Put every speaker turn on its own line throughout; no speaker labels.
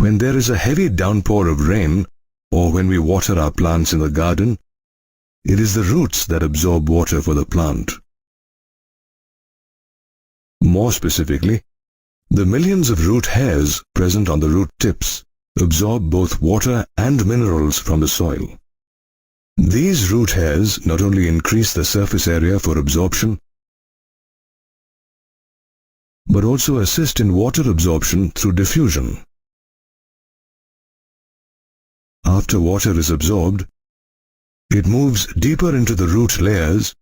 When there is a heavy downpour of rain, or when we water our plants in the garden, it is the roots that absorb water for the plant. More specifically, the millions of root hairs present on the root tips absorb both water and minerals from the soil. These root hairs not only increase the surface area for absorption, but also assist in water absorption through diffusion. After water is absorbed, it moves deeper into the root layers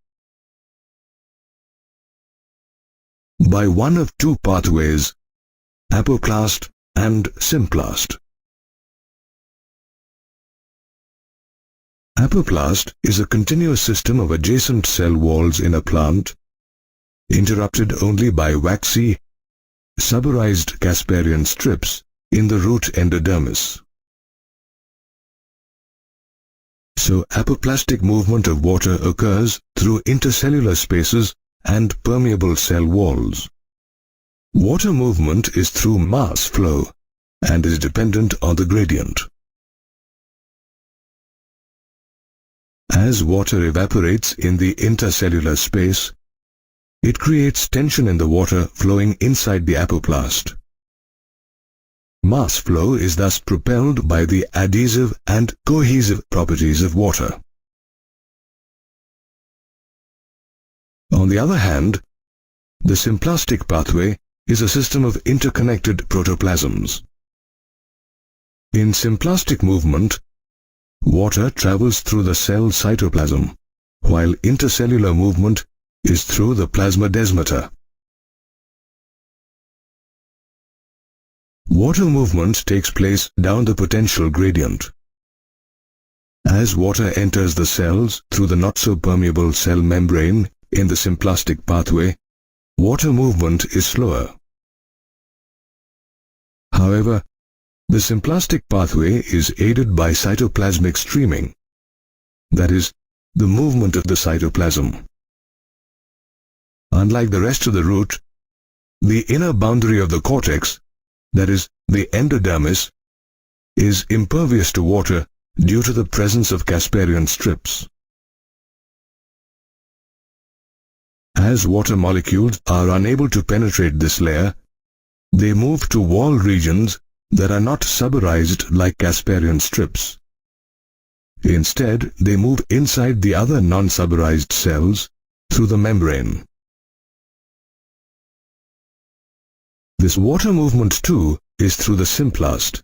by one of two pathways, apoplast and symplast. Apoplast is a continuous system of adjacent cell walls in a plant, interrupted only by waxy, suberized Casparian strips in the root endodermis. So apoplastic movement of water occurs through intercellular spaces and permeable cell walls. Water movement is through mass flow and is dependent on the gradient. As water evaporates in the intercellular space, it creates tension in the water flowing inside the apoplast. Mass flow is thus propelled by the adhesive and cohesive properties of water. On the other hand, the symplastic pathway is a system of interconnected protoplasms. In symplastic movement, water travels through the cell cytoplasm, while intercellular movement is through the plasmodesmata. Water movement takes place down the potential gradient. As water enters the cells through the not-so-permeable cell membrane in the symplastic pathway, water movement is slower. However, the symplastic pathway is aided by cytoplasmic streaming, that is, the movement of the cytoplasm. Unlike the rest of the root, the inner boundary of the cortex, that is, the endodermis, is impervious to water due to the presence of Casparian strips. As water molecules are unable to penetrate this layer, they move to wall regions that are not suberized like Casparian strips. Instead, they move inside the other non-suberized cells through the membrane. This water movement too is through the symplast,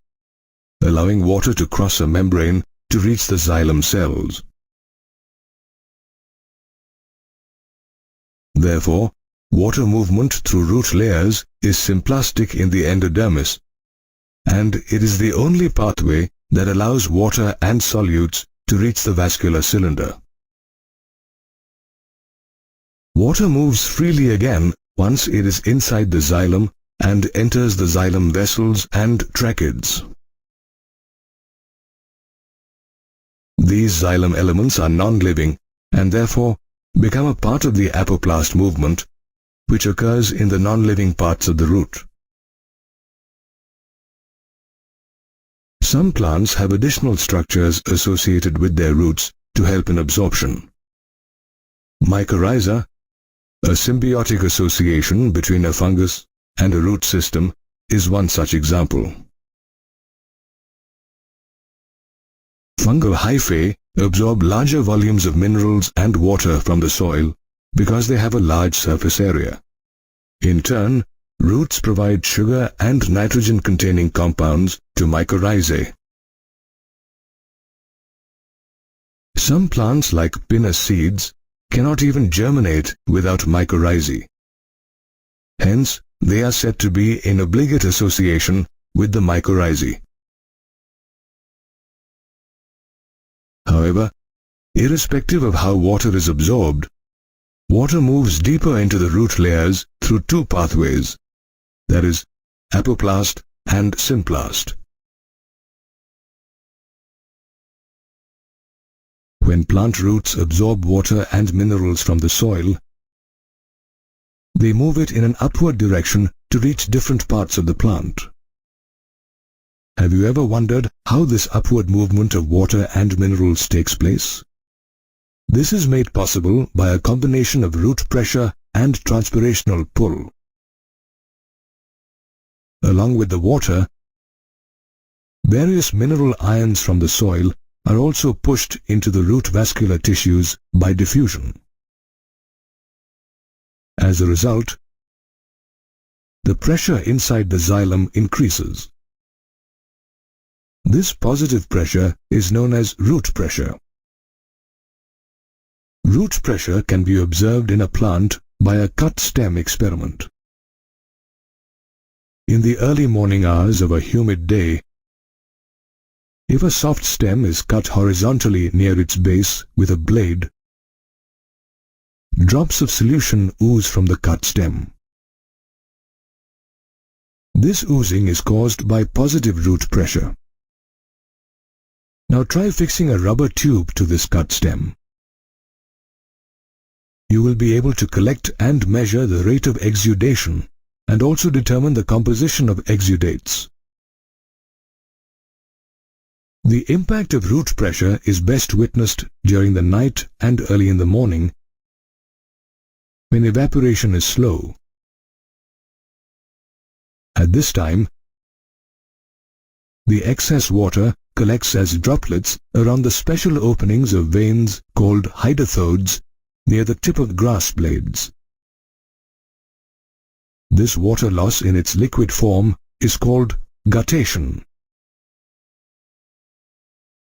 allowing water to cross a membrane to reach the xylem cells. Therefore, water movement through root layers is symplastic in the endodermis, and it is the only pathway that allows water and solutes to reach the vascular cylinder. Water moves freely again once it is inside the xylem and enters the xylem vessels and tracheids. These xylem elements are non-living and therefore become a part of the apoplast movement, which occurs in the non-living parts of the root. Some plants have additional structures associated with their roots to help in absorption. Mycorrhiza, a symbiotic association between a fungus and a root system, is one such example. Fungal hyphae absorb larger volumes of minerals and water from the soil because they have a large surface area. In turn, roots provide sugar and nitrogen-containing compounds to mycorrhizae. Some plants like pinus seeds cannot even germinate without mycorrhizae. Hence, they are said to be in obligate association with the mycorrhizae. However, irrespective of how water is absorbed, water moves deeper into the root layers through two pathways, that is, apoplast and symplast. When plant roots absorb water and minerals from the soil, they move it in an upward direction to reach different parts of the plant. Have you ever wondered how this upward movement of water and minerals takes place? This is made possible by a combination of root pressure and transpirational pull. Along with the water, various mineral ions from the soil are also pushed into the root vascular tissues by diffusion. As a result, the pressure inside the xylem increases. This positive pressure is known as root pressure. Root pressure can be observed in a plant by a cut stem experiment. In the early morning hours of a humid day, if a soft stem is cut horizontally near its base with a blade, drops of solution ooze from the cut stem. This oozing is caused by positive root pressure. Now try fixing a rubber tube to this cut stem. You will be able to collect and measure the rate of exudation and also determine the composition of exudates. The impact of root pressure is best witnessed during the night and early in the morning when evaporation is slow. At this time, the excess water collects as droplets around the special openings of veins called hydrothodes near the tip of grass blades. This water loss in its liquid form is called guttation.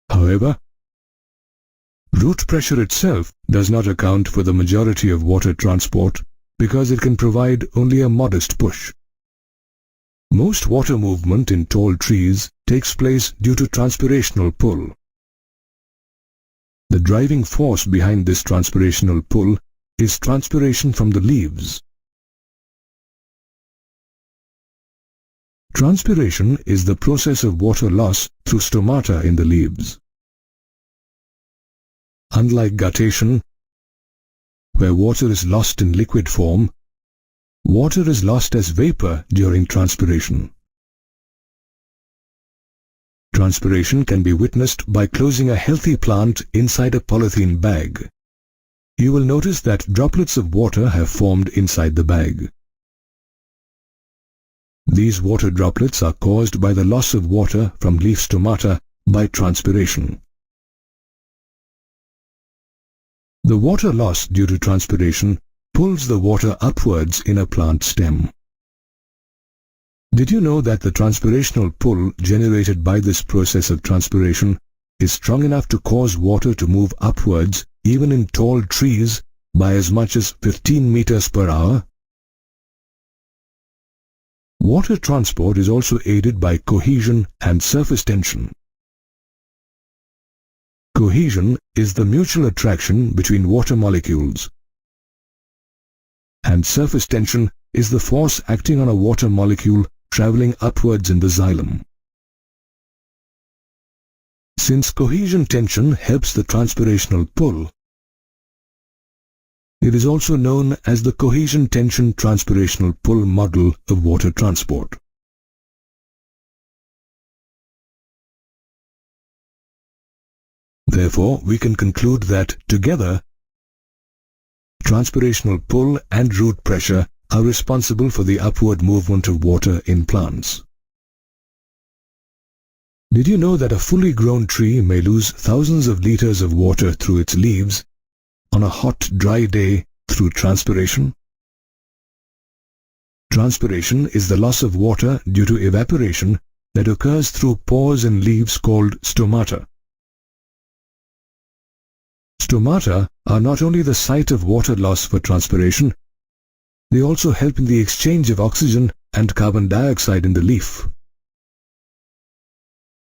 However, root pressure itself does not account for the majority of water transport because it can provide only a modest push. Most water movement in tall trees takes place due to transpirational pull. The driving force behind this transpirational pull is transpiration from the leaves. Transpiration is the process of water loss through stomata in the leaves. Unlike guttation, where water is lost in liquid form, water is lost as vapor during transpiration. Transpiration can be witnessed by closing a healthy plant inside a polythene bag. You will notice that droplets of water have formed inside the bag. These water droplets are caused by the loss of water from leaf stomata by transpiration. The water loss due to transpiration pulls the water upwards in a plant stem. Did you know that the transpirational pull generated by this process of transpiration is strong enough to cause water to move upwards even in tall trees by as much as 15 meters per hour? Water transport is also aided by cohesion and surface tension. Cohesion is the mutual attraction between water molecules, and surface tension is the force acting on a water molecule traveling upwards in the xylem. Since cohesion tension helps the transpirational pull, it is also known as the cohesion tension transpirational pull model of water transport. Therefore, we can conclude that together, transpirational pull and root pressure are responsible for the upward movement of water in plants. Did you know that a fully grown tree may lose thousands of liters of water through its leaves on a hot, dry day through transpiration? Transpiration is the loss of water due to evaporation that occurs through pores in leaves called stomata. Stomata are not only the site of water loss for transpiration, they also help in the exchange of oxygen and carbon dioxide in the leaf.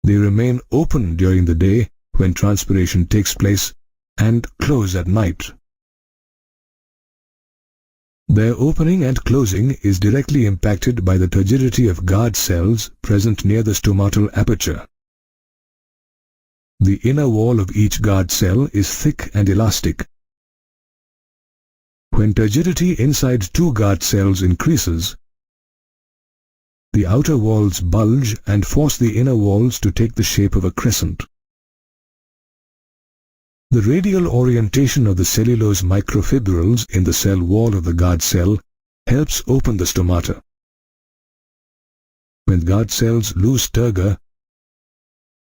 They remain open during the day when transpiration takes place and close at night. Their opening and closing is directly impacted by the turgidity of guard cells present near the stomatal aperture. The inner wall of each guard cell is thick and elastic. When turgidity inside two guard cells increases, the outer walls bulge and force the inner walls to take the shape of a crescent. The radial orientation of the cellulose microfibrils in the cell wall of the guard cell helps open the stomata. When guard cells lose turgor,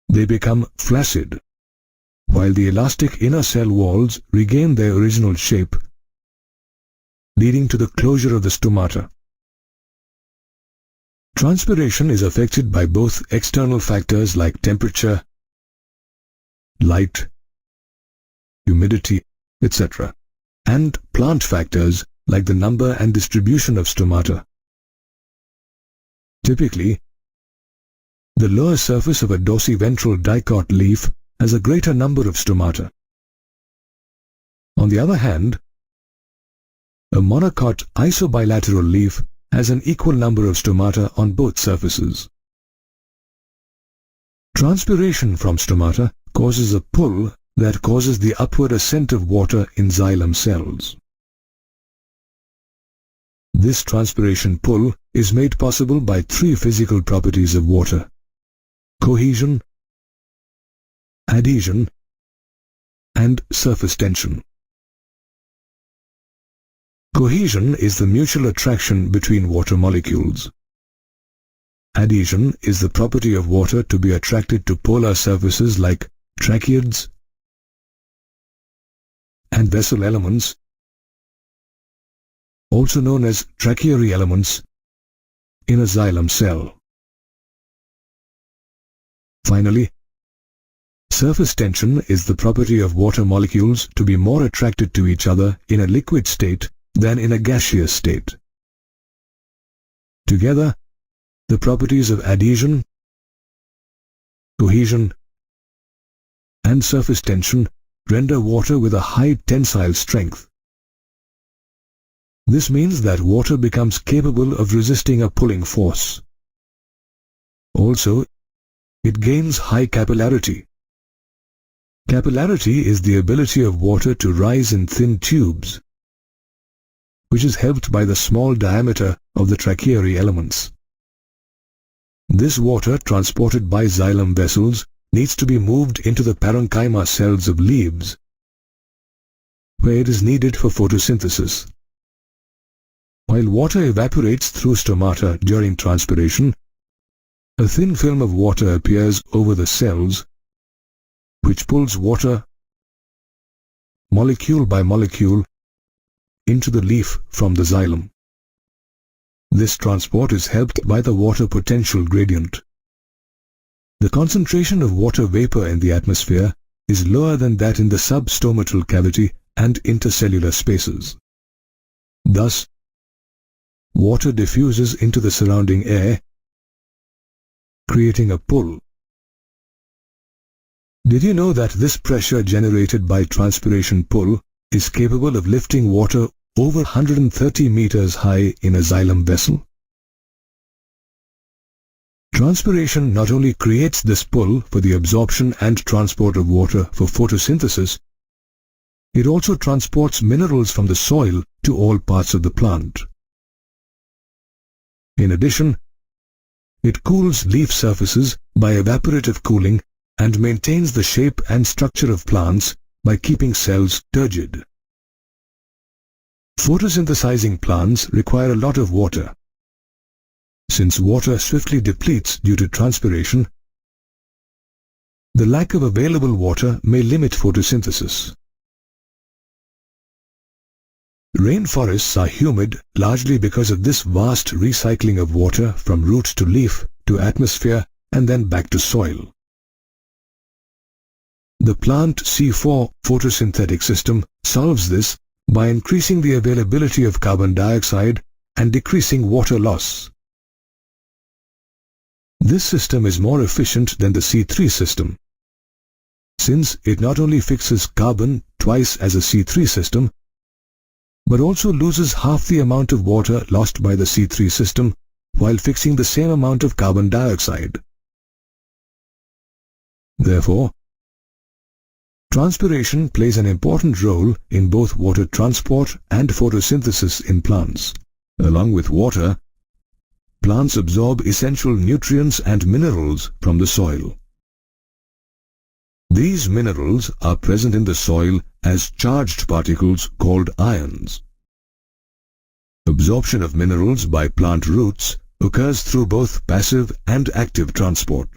they become flaccid, while the elastic inner cell walls regain their original shape, leading to the closure of the stomata. Transpiration is affected by both external factors like temperature, light, humidity, etc., and plant factors like the number and distribution of stomata. Typically, the lower surface of a dorsiventral dicot leaf has a greater number of stomata. On the other hand, a monocot isobilateral leaf has an equal number of stomata on both surfaces. Transpiration from stomata causes a pull that causes the upward ascent of water in xylem cells. This transpiration pull is made possible by three physical properties of water: cohesion, adhesion, and surface tension. Cohesion is the mutual attraction between water molecules. Adhesion is the property of water to be attracted to polar surfaces like tracheids and vessel elements, also known as tracheary elements, in a xylem cell. Finally, surface tension is the property of water molecules to be more attracted to each other in a liquid state than in a gaseous state. Together, the properties of adhesion, cohesion, and surface tension render water with a high tensile strength. This means that water becomes capable of resisting a pulling force. Also, it gains high capillarity. Capillarity is the ability of water to rise in thin tubes, which is helped by the small diameter of the tracheary elements. This water transported by xylem vessels needs to be moved into the parenchyma cells of leaves, where it is needed for photosynthesis. While water evaporates through stomata during transpiration, a thin film of water appears over the cells, which pulls water, molecule by molecule, into the leaf from the xylem. This transport is helped by the water potential gradient. The concentration of water vapor in the atmosphere is lower than that in the substomatal cavity and intercellular spaces. Thus, water diffuses into the surrounding air, creating a pull. Did you know that this pressure generated by transpiration pull is capable of lifting water over 130 meters high in a xylem vessel? Transpiration not only creates this pull for the absorption and transport of water for photosynthesis, it also transports minerals from the soil to all parts of the plant. In addition, it cools leaf surfaces by evaporative cooling and maintains the shape and structure of plants by keeping cells turgid. Photosynthesizing plants require a lot of water. Since water swiftly depletes due to transpiration, the lack of available water may limit photosynthesis. Rainforests are humid largely because of this vast recycling of water from root to leaf to atmosphere and then back to soil. The plant C4 photosynthetic system solves this by increasing the availability of carbon dioxide and decreasing water loss. This system is more efficient than the C3 system, since it not only fixes carbon twice as a C3 system, but also loses half the amount of water lost by the C3 system while fixing the same amount of carbon dioxide. Therefore, transpiration plays an important role in both water transport and photosynthesis in plants. Along with water, plants absorb essential nutrients and minerals from the soil. These minerals are present in the soil as charged particles called ions. Absorption of minerals by plant roots occurs through both passive and active transport.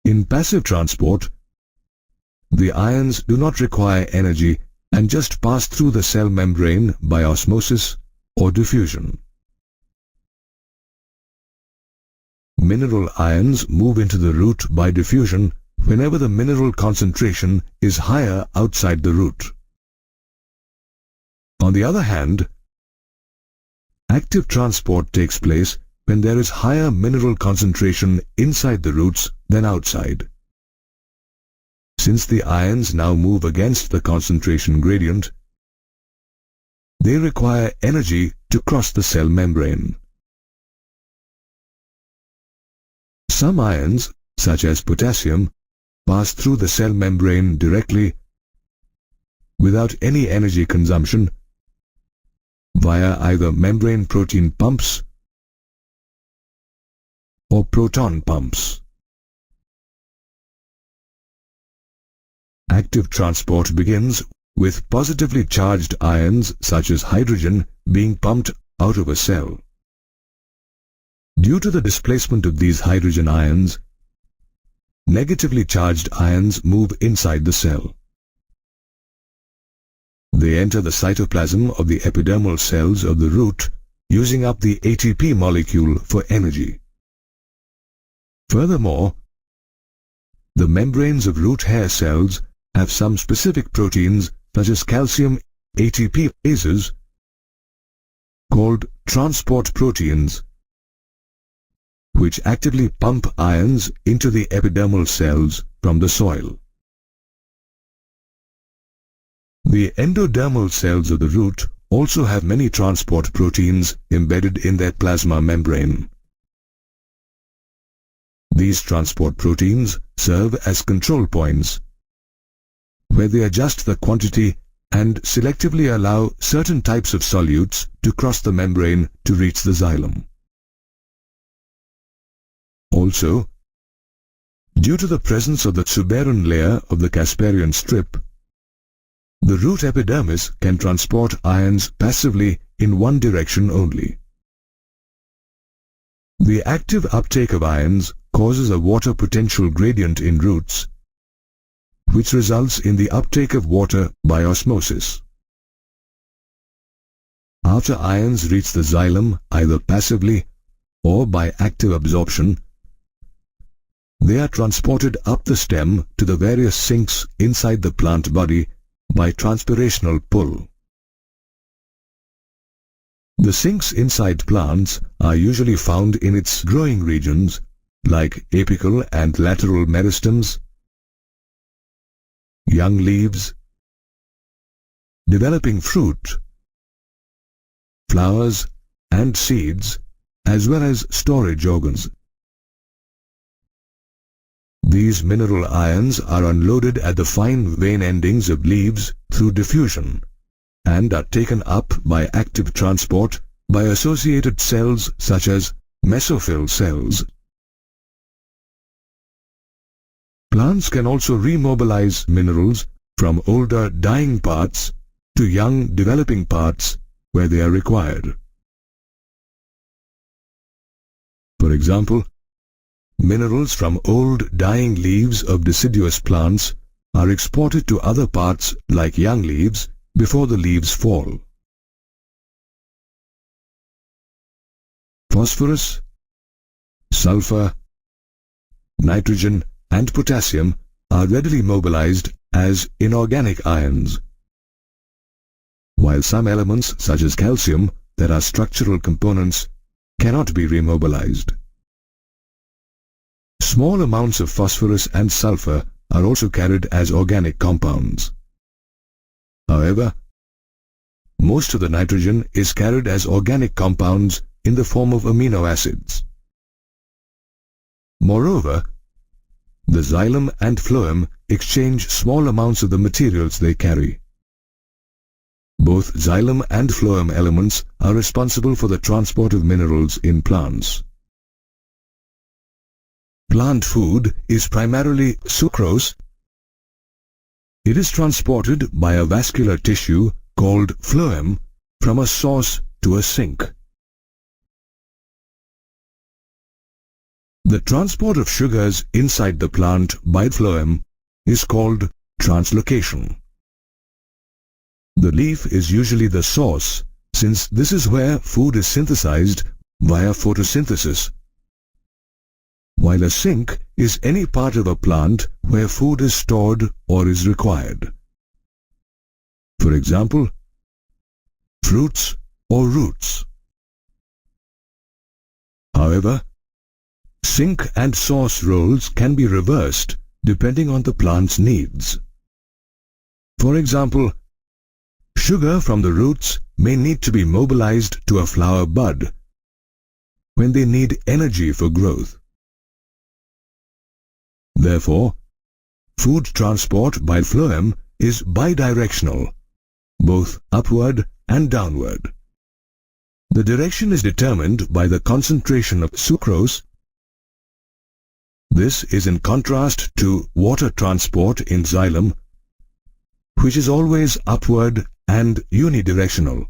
In passive transport, the ions do not require energy and just pass through the cell membrane by osmosis or diffusion. Mineral ions move into the root by diffusion whenever the mineral concentration is higher outside the root. On the other hand, active transport takes place when there is higher mineral concentration inside the roots than outside. Since the ions now move against the concentration gradient, they require energy to cross the cell membrane. Some ions, such as potassium, pass through the cell membrane directly without any energy consumption via either membrane protein pumps or proton pumps. Active transport begins with positively charged ions such as hydrogen being pumped out of a cell. Due to the displacement of these hydrogen ions, negatively charged ions move inside the cell. They enter the cytoplasm of the epidermal cells of the root, using up the ATP molecule for energy. Furthermore, the membranes of root hair cells have some specific proteins such as calcium ATPases called transport proteins, which actively pump ions into the epidermal cells from the soil. The endodermal cells of the root also have many transport proteins embedded in their plasma membrane. These transport proteins serve as control points, where they adjust the quantity and selectively allow certain types of solutes to cross the membrane to reach the xylem. Also, due to the presence of the suberin layer of the Casparian strip, the root epidermis can transport ions passively in one direction only. The active uptake of ions causes a water potential gradient in roots, which results in the uptake of water by osmosis. After ions reach the xylem either passively or by active absorption, they are transported up the stem to the various sinks inside the plant body by transpirational pull. The sinks inside plants are usually found in its growing regions like apical and lateral meristems, young leaves, developing fruit, flowers and seeds, as well as storage organs. These mineral ions are unloaded at the fine vein endings of leaves through diffusion and are taken up by active transport by associated cells such as mesophyll cells. Plants can also remobilize minerals from older dying parts to young developing parts where they are required. For example, minerals from old dying leaves of deciduous plants are exported to other parts like young leaves before the leaves fall. Phosphorus, sulfur, nitrogen and potassium are readily mobilized as inorganic ions, while some elements such as calcium that are structural components cannot be remobilized. Small amounts of phosphorus and sulfur are also carried as organic compounds. However, most of the nitrogen is carried as organic compounds in the form of amino acids. Moreover, the xylem and phloem exchange small amounts of the materials they carry. Both xylem and phloem elements are responsible for the transport of minerals in plants. Plant food is primarily sucrose. It is transported by a vascular tissue called phloem from a source to a sink. The transport of sugars inside the plant by phloem is called translocation. The leaf is usually the source, since this is where food is synthesized via photosynthesis, while a sink is any part of a plant where food is stored or is required. For example, fruits or roots. However, sink and source roles can be reversed depending on the plant's needs. For example, sugar from the roots may need to be mobilized to a flower bud when they need energy for growth. Therefore, food transport by phloem is bidirectional, both upward and downward. The direction is determined by the concentration of sucrose. This is in contrast to water transport in xylem, which is always upward and unidirectional.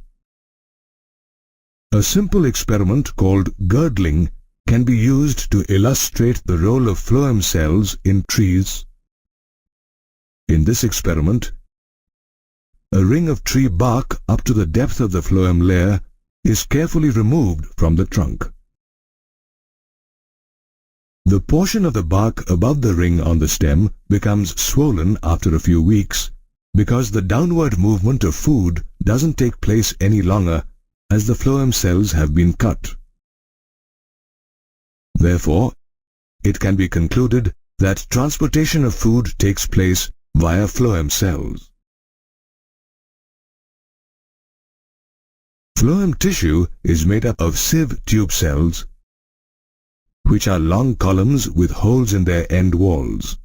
A simple experiment called girdling can be used to illustrate the role of phloem cells in trees. In this experiment, a ring of tree bark up to the depth of the phloem layer is carefully removed from the trunk. The portion of the bark above the ring on the stem becomes swollen after a few weeks because the downward movement of food doesn't take place any longer as the phloem cells have been cut. Therefore, it can be concluded that transportation of food takes place via phloem cells. Phloem tissue is made up of sieve tube cells, which are long columns with holes in their end walls.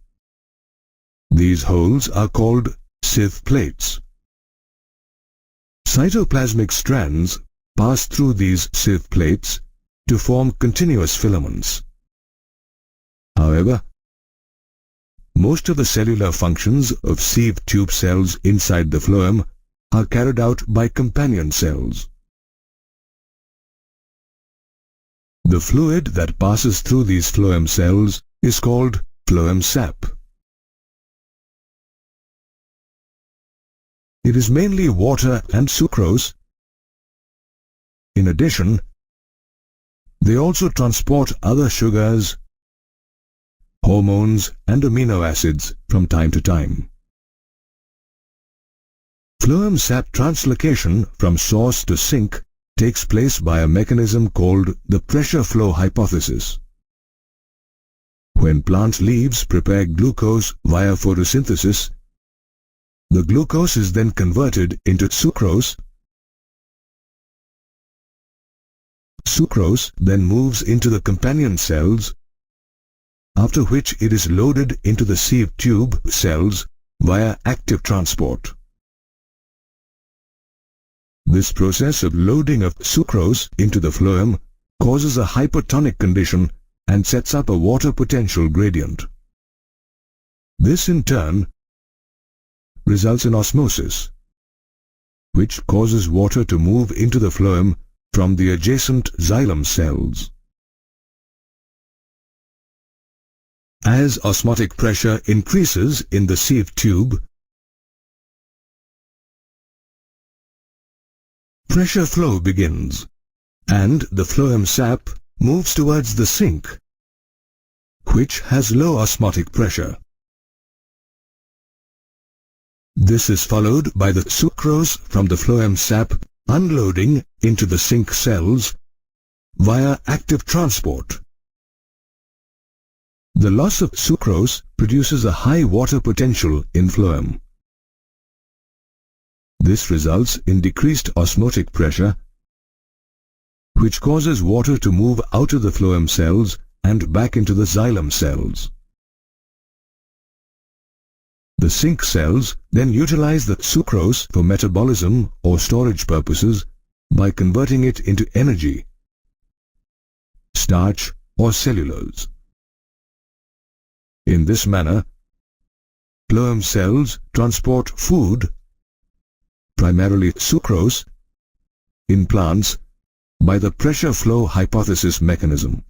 These holes are called sieve plates. Cytoplasmic strands pass through these sieve plates to form continuous filaments. However, most of the cellular functions of sieve tube cells inside the phloem are carried out by companion cells. The fluid that passes through these phloem cells is called phloem sap. It is mainly water and sucrose. In addition, they also transport other sugars, hormones and amino acids from time to time. Phloem sap translocation from source to sink takes place by a mechanism called the pressure flow hypothesis. When plant leaves prepare glucose via photosynthesis, the glucose is then converted into sucrose. Sucrose then moves into the companion cells, after which it is loaded into the sieve tube cells via active transport. This process of loading of sucrose into the phloem causes a hypertonic condition and sets up a water potential gradient. This in turn results in osmosis, which causes water to move into the phloem from the adjacent xylem cells. As osmotic pressure increases in the sieve tube, pressure flow begins, and the phloem sap moves towards the sink, which has low osmotic pressure. This is followed by the sucrose from the phloem sap unloading into the sink cells via active transport. The loss of sucrose produces a high water potential in phloem. This results in decreased osmotic pressure, which causes water to move out of the phloem cells and back into the xylem cells. The zinc cells then utilize the sucrose for metabolism or storage purposes by converting it into energy, starch or cellulose. In this manner, phloem cells transport food, primarily sucrose, in plants by the pressure flow hypothesis mechanism.